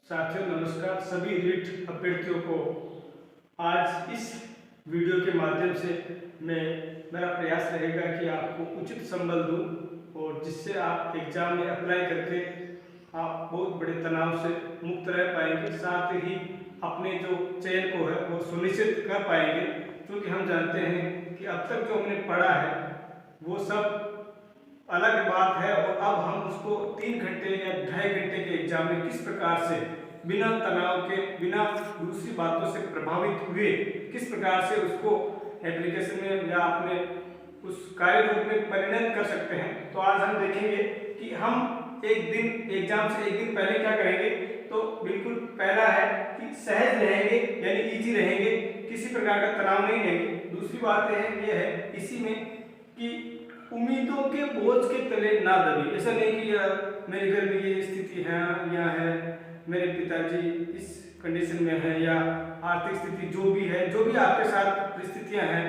साथियों नमस्कार। सभी रीट अभ्यर्थियों को आज इस वीडियो के माध्यम से मेरा प्रयास रहेगा कि आपको उचित संबल दूं और जिससे आप एग्जाम में अप्लाई करके आप बहुत बड़े तनाव से मुक्त रह पाएंगे, साथ ही अपने जो चयन को है वो सुनिश्चित कर पाएंगे। क्योंकि हम जानते हैं कि अब तक जो हमने पढ़ा है वो सब अलग बात है और अब हम उसको 3 घंटे या 2.5 घंटे के एग्जाम में किस प्रकार से बिना तनाव के, बिना दूसरी बातों से प्रभावित हुए किस प्रकार से उसको एप्लीकेशन में या अपने उस कार्य रूप में परिणत कर सकते हैं। तो आज हम देखेंगे कि हम एक दिन एग्जाम से एक दिन पहले क्या करेंगे। तो बिल्कुल पहला है कि सहज रहेंगे, यानी इजी रहेंगे, किसी प्रकार का तनाव नहीं लेंगे। दूसरी बात ये है इसी में कि उम्मीदों के बोझ के तले ना दबे। ऐसा नहीं कि यार मेरे घर में ये स्थिति है, यहाँ है, मेरे पिताजी इस कंडीशन में है, या आर्थिक स्थिति जो भी है, जो भी आपके साथ परिस्थितियां हैं,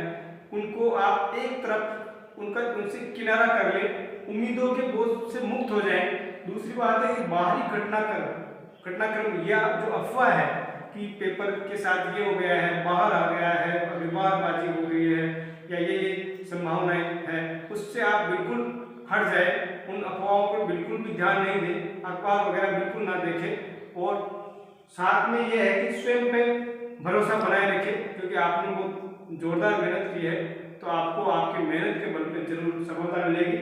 उनको आप एक तरफ उनसे किनारा कर ले, उम्मीदों के बोझ से मुक्त हो जाएं। दूसरी बात है कि बाहरी घटनाक्रम या जो अफवाह है कि पेपर के साथ ये हो गया है, बाहर आ गया है, विवादबाजी हो रही है, या ये संभावनाएं हैं, उससे आप बिल्कुल हट जाए। उन अफवाहों पर बिल्कुल भी ध्यान नहीं दें, अखबार वगैरह बिल्कुल ना देखें। और साथ में यह है कि स्वयं पे भरोसा बनाए रखें, क्योंकि आपने बहुत जोरदार मेहनत की है तो आपको आपकी मेहनत के बल पर जरूर सफलता मिलेगी।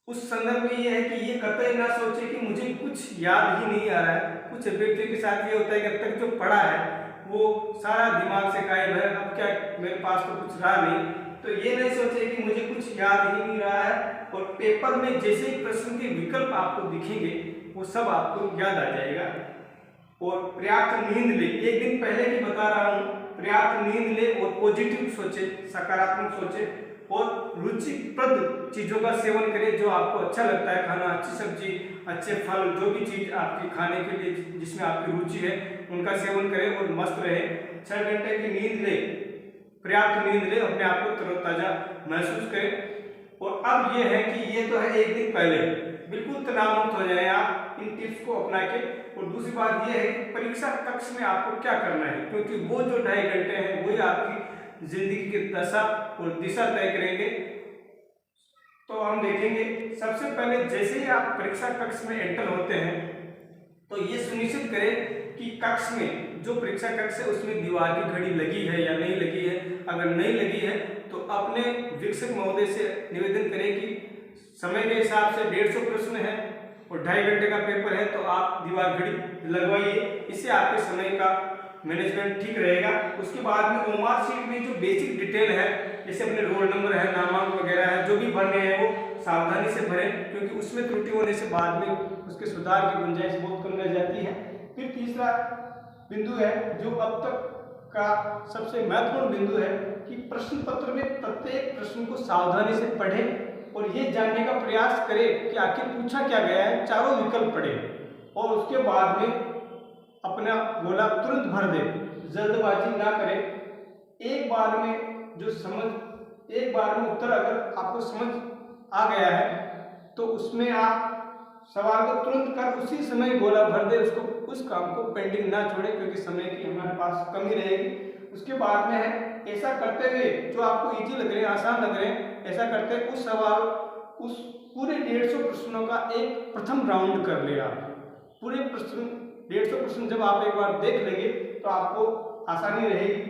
उस संदर्भ में यह है कि ये कतई ना सोचे कि मुझे कुछ याद ही नहीं आ रहा है। कुछ अभ्यर्थियों के साथ ये होता है कि अब तक जो पढ़ा है वो सारा दिमाग से गायब है, अब क्या मेरे पास तो कुछ रहा नहीं। तो ये नहीं सोचे कि मुझे कुछ याद ही नहीं रहा है, और पेपर में जैसे ही प्रश्न के विकल्प आपको दिखेंगे वो सब आपको याद आ जाएगा। और पर्याप्त नींद ले, एक दिन पहले की बता रहा हूँ, पर्याप्त नींद ले और पॉजिटिव सोचे, सकारात्मक सोचे, और रुचिप्रद चीजों का सेवन करें जो आपको अच्छा लगता है खाना, अच्छी सब्जी, अच्छे फल, जो भी चीज आपकी खाने के लिए जिसमें आपकी रुचि है उनका सेवन करें और मस्त रहे। 6 घंटे की नींद ले, पर्याप्त नींद ले, अपने आप को तरोताजा महसूस करें। और अब ये है कि ये तो है एक दिन पहले, बिल्कुल तनाव मुक्त हो जाए आप इन टिप्स को अपना के। और दूसरी बात ये है कि परीक्षा कक्ष में आपको क्या करना है, क्योंकि वो जो 2.5 घंटे हैं वही आपकी जिंदगी की दशा और दिशा तय करेंगे। तो हम देखेंगे सबसे पहले जैसे ही आप परीक्षा कक्ष में एंटर होते हैं तो ये सुनिश्चित करें कि कक्ष में जो परीक्षा कक्ष है उसमें दीवार की घड़ी लगी है या नहीं लगी है। अगर नहीं लगी है तो अपने वीक्षक महोदय से निवेदन करें कि समय के हिसाब से 150 प्रश्न है और 2.5 घंटे का पेपर है, तो आप दीवार घड़ी लगवाइए। इससे आपके समय का मैनेजमेंट ठीक रहेगा। उसके बाद में ओमार शीट में जो बेसिक डिटेल है, जैसे अपने रोल नंबर है, नामांक वगैरह है, जो भी भरने हैं वो सावधानी से भरें, क्योंकि उसमें त्रुटि होने से बाद में उसके सुधार की गुंजाइश बहुत कम रह जाती है। फिर तीसरा बिंदु है जो अब तक का सबसे महत्वपूर्ण बिंदु है कि प्रश्न पत्र में प्रत्येक प्रश्न को सावधानी से पढ़ें और ये जानने का प्रयास करें कि आखिर पूछा क्या गया है। चारों विकल्प पढ़ें और उसके बाद में अपना गोला तुरंत भर दे, जल्दबाजी ना करें। एक बार में उत्तर अगर आपको समझ आ गया है तो उसमें आप सवाल को तुरंत कर उसी समय गोला भर दे, उसको उस काम को पेंडिंग ना छोड़े, क्योंकि समय की हमारे पास कमी रहेगी। उसके बाद में है ऐसा करते हुए जो आपको इजी लग रहे हैं, आसान लग रहे हैं, ऐसा करते उस पूरे 150 प्रश्नों का एक प्रथम राउंड कर ले। आप पूरे प्रश्न 150 प्रश्न जब आप एक बार देख लेंगे तो आपको आसानी रहेगी।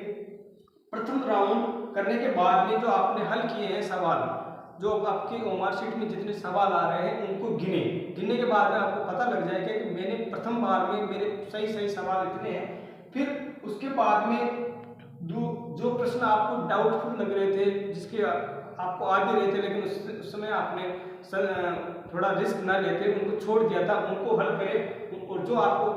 प्रथम राउंड करने के बाद में जो आपने हल किए हैं सवाल, जो आपकी ओमार शीट में जितने सवाल आ रहे हैं उनको गिनने के बाद में आपको पता लग जाएगा कि मैंने प्रथम बार में मेरे सही सवाल इतने हैं। फिर उसके बाद में जो प्रश्न आपको डाउटफुल लग रहे थे, जिसके आपको आ भी रहे थे लेकिन उस समय आपने थोड़ा रिस्क ना लेते, उनको छोड़ दिया था, उनको हल करें। और जो आपको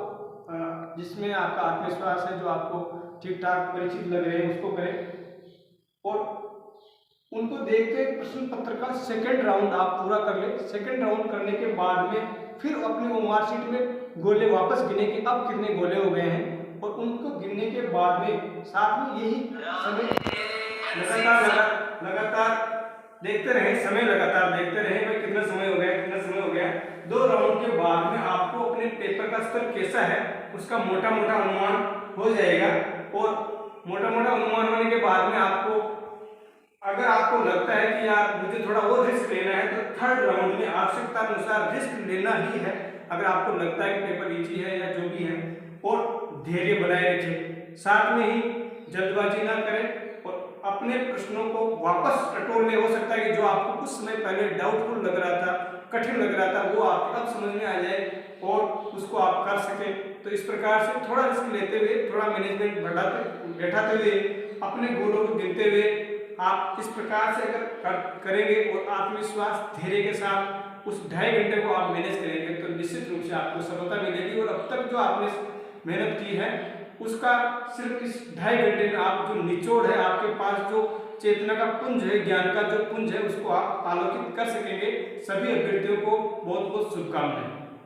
जिसमें आपका आत्मविश्वास है, जो आपको ठीक ठाक परिचित लग रहे हैं, उसको करें। और उनको देखते प्रश्न पत्र का सेकंड राउंड आप पूरा कर ले। सेकंड राउंड करने के बाद में फिर अपने ओमार शीट में गोले वापस गिने कि अब कितने गोले हो गए हैं, और उनको गिनने के बाद में साथ में यही समय लगातार देखते रहे, समय लगातार देखते रहे भाई कितना समय हो गया। 2 राउंड के बाद में आपको अपने पेपर का स्तर कैसा है उसका मोटा मोटा अनुमान हो जाएगा। और मोटा मोटा अनुमान होने के बाद में आपको, अगर आपको लगता है कि यार मुझे थोड़ा और रिस्क लेना है, तो थर्ड राउंड में आवश्यकता अनुसार रिस्क लेना ही है। अगर आपको लगता है कि पेपर इजी है या जो भी है, और धैर्य बनाए रखें, साथ में ही जल्दबाजी ना करें और अपने प्रश्नों को वापस टटोल ले। हो सकता है कि जो आपको कुछ समय पहले डाउटफुल लग रहा था, कठिन लग रहा था, वो आपको अब समझ में आ जाए और उसको आप कर सकें। तो इस प्रकार से थोड़ा रिस्क लेते हुए, थोड़ा मैनेजमेंट बैठाते हुए, अपने गोलों को गिनते हुए आप इस प्रकार से अगर करेंगे और आत्मविश्वास धैर्य के साथ उस 2.5 घंटे को आप मैनेज करेंगे, तो निश्चित रूप से आपको सफलता मिलेगी। और अब तक जो आपने मेहनत की है उसका सिर्फ इस 2.5 घंटे में आप जो निचोड़ है, आपके पास जो चेतना का पुंज है, ज्ञान का जो पुंज है, उसको आप आलोकित कर सकेंगे। सभी अभ्यर्थियों को बहुत बहुत शुभकामनाएं।